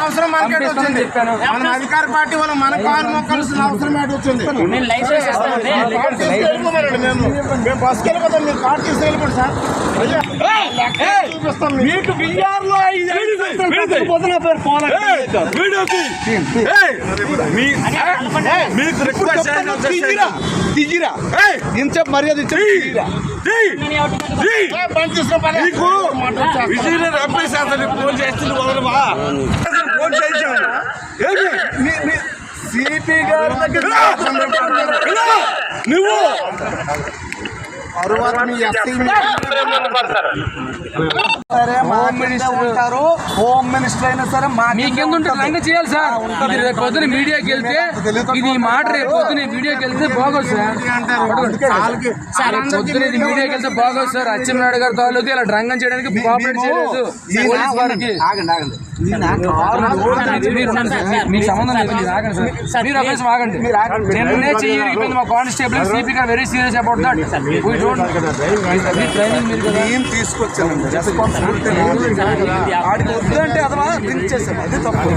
అవసరం మార్కెట్ వచ్చింది. మన అధికార పార్టీ వాళ్ళు మన కాలు మొక్కాల్సిన అవసరం వచ్చింది. మేము బస్కి వెళ్ళిపోతాం, మీరు కార్డు తీసుకు వెళ్ళిపోండి సార్. మీకు బిల్లార్లో మీకు రిక్వెస్ట్ దిగిరా ఇంతసేపు మర్యాద ఫోన్ చేస్తుంది వదలవా ఫోన్ చేసాను సిపి గారి దగ్గర నువ్వు హోమ్ మినిస్టర్ అయినా సరే మీకెందుంటే చేయాలి సార్. ఇది రేపు పొద్దున మీడియాకి వెళ్తే ఇది మాట రేపు పొద్దున మీడియాకి వెళ్తే బాగోదు సార్. పొద్దున ఇది మీడియాకి వెళ్తే బాగోదు సార్. అచ్చెన్నాయుడు గారి తాలూకు ఇలా డ్రంగం చేయడానికి కోఆపరేట్ చేయలేదు పోలీస్ వారికి. మీకు సంబంధం లేదు, మీరు ఆగండి సార్. మీరు అభ్యాసం ఆగండి. నిన్నే చెయ్యి మా కానిస్టేబుల్ సిపి గారు very serious about that. Training మీరు తీసుకొచ్చానండి రెస్పాన్సిబిలిటీ. ఆడికి వద్దంటే అదవా డ్రింక్ చేశాను, అది తప్పు.